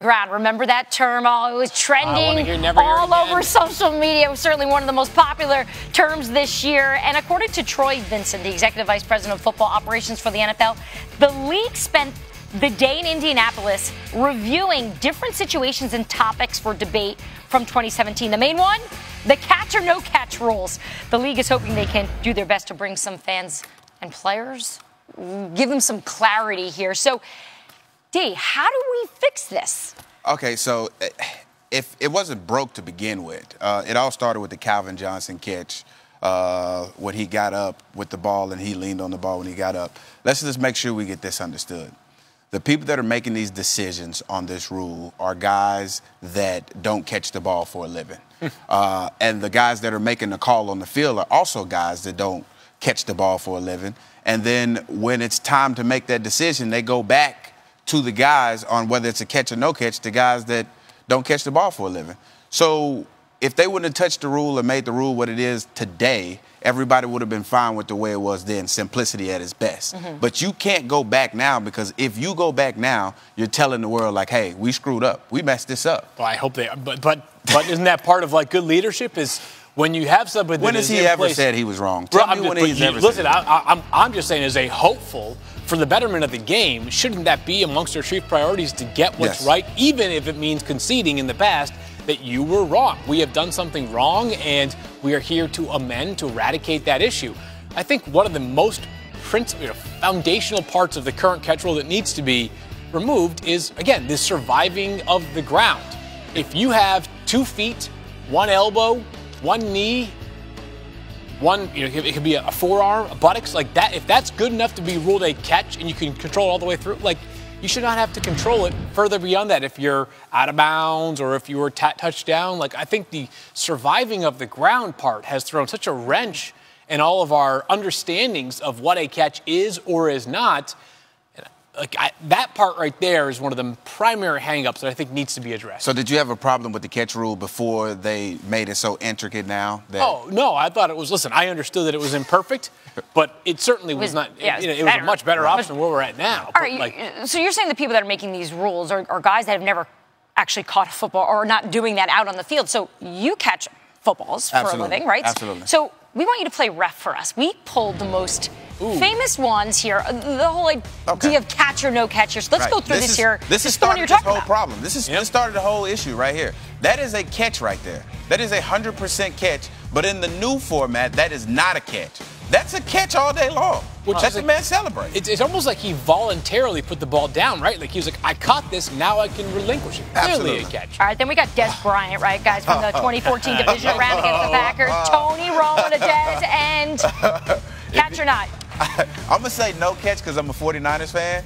Ground. Remember that term? Oh, it was trending all over social media. It was certainly one of the most popular terms this year. And according to Troy Vincent, the Executive Vice President of Football Operations for the NFL, the league spent the day in Indianapolis reviewing different situations and topics for debate from 2017. The main one, the catch or no catch rules. The league is hoping they can do their best to bring some fans and players, give them some clarity here. So, D, how do we fix this? Okay, so if it wasn't broke to begin with, it all started with the Calvin Johnson catch when he got up with the ball and he leaned on the ball when he got up. Let's just make sure we get this understood. The people that are making these decisions on this rule are guys that don't catch the ball for a living. And the guys that are making the call on the field are also guys that don't catch the ball for a living. And then when it's time to make that decision, they go back to the guys on whether it's a catch or no catch, the guys that don't catch the ball for a living. So if they wouldn't have touched the rule and made the rule what it is today, everybody would have been fine with the way it was then, simplicity at its best. But you can't go back now, because if you go back now, you're telling the world, like, hey, we screwed up. We messed this up. Well, I hope they are. But isn't that part of, like, good leadership is when you have somebody when that has is he in ever place, said he was wrong? Tell me when he's ever said I'm just saying, as a hopeful for the betterment of the game, shouldn't that be amongst our chief priorities to get what's right, even if it means conceding in the past that you were wrong? We have done something wrong, and we are here to amend, to eradicate that issue. I think one of the most foundational parts of the current catch rule that needs to be removed is, again, the surviving of the ground. If you have 2 feet, 1 elbow, 1 knee, it could be a forearm, a buttocks, like that. If that's good enough to be ruled a catch and you can control it all the way through, like, you should not have to control it further beyond that if you're out of bounds or if you were touched down. Like, I think the surviving of the ground part has thrown such a wrench in all of our understandings of what a catch is or is not. That part right there is one of the primary hang-ups that I think needs to be addressed. So did you have a problem with the catch rule before they made it so intricate now? Oh, no, I thought it was, listen, I understood that it was imperfect, but it certainly was not, it was a much better option than where we're at now. All right, so you're saying the people that are making these rules are guys that have never actually caught a football or not doing that out on the field. So you catch footballs for a living, right? Absolutely. So we want you to play ref for us. We pulled the most famous ones here. The whole idea of catch or no catchers. Let's go through this here. This is the one you're talking about. Problem. This started the whole issue right here. That is a catch right there. That is a 100% catch. But in the new format, that is not a catch. That's a catch all day long. That's a man celebrate. It's almost like he voluntarily put the ball down, right? Like he was like, I caught this, now I can relinquish it. Clearly a catch. All right, then we got Dez Bryant, right, guys, from the 2014 divisional round against the Packers. Tony Romo to Dez, and catch or not? I'm going to say no catch because I'm a 49ers fan.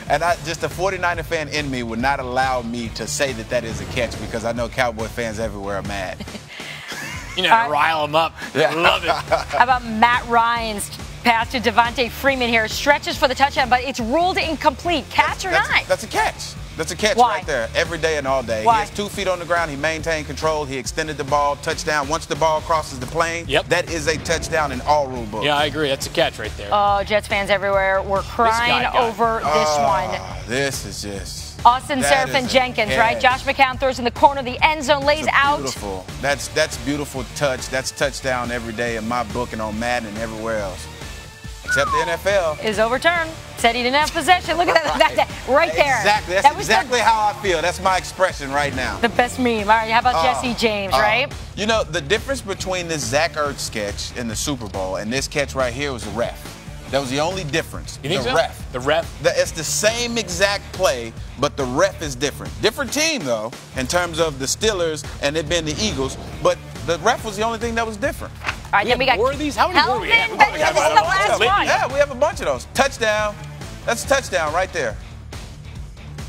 And just a 49er fan in me would not allow me to say that that is a catch, because I know Cowboy fans everywhere are mad. You know, to rile them up. Love it. How about Matt Ryan's pass to Devontae Freeman here? Stretches for the touchdown, but it's ruled incomplete. Catch or not? That's a catch. That's a catch right there, every day and all day. Why? He has 2 feet on the ground. He maintained control. He extended the ball. Touchdown. Once the ball crosses the plane, that is a touchdown in all rule books. Yeah, I agree. That's a catch right there. Oh, Jets fans everywhere were crying over this one. This is just... Austin Seraphin Jenkins, right? Josh McCown throws in the corner of the end zone, lays out. Beautiful. That's beautiful touch. That's touchdown every day in my book and on Madden and everywhere else. Except the NFL. Is overturned. Said he didn't have possession. Look at that right there. Exactly. That's exactly how I feel. That's my expression right now. The best meme. All right, how about Jesse James, right? You know, the difference between this Zach Ertz sketch in the Super Bowl and this catch right here was the ref. That was the only difference. You think the so? Ref. The ref? It's the same exact play, but the ref is different. Different team, though, in terms of the Steelers and it being the Eagles, but the ref was the only thing that was different. All right, then we got more of these? How many more do we have? This is the last one. Yeah, we have a bunch of those. Touchdown. That's a touchdown right there.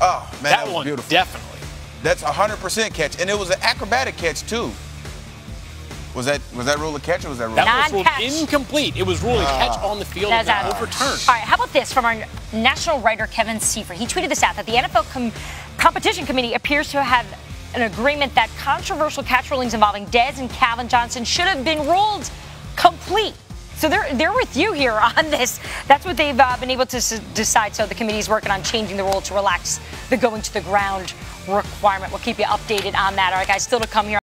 Oh, man, that was beautiful. Definitely. That's 100% catch, and it was an acrobatic catch, too. Was that rule a catch or was that rule? That was ruled incomplete. It was ruled a catch on the field and overturned. All right, how about this from our national writer Kevin Seifert? He tweeted this out, that the NFL Competition Committee appears to have an agreement that controversial catch rulings involving Dez and Calvin Johnson should have been ruled complete. So they're with you here on this. That's what they've been able to decide. So the committee is working on changing the rule to relax the going to the ground requirement. We'll keep you updated on that. All right, guys, still to come here.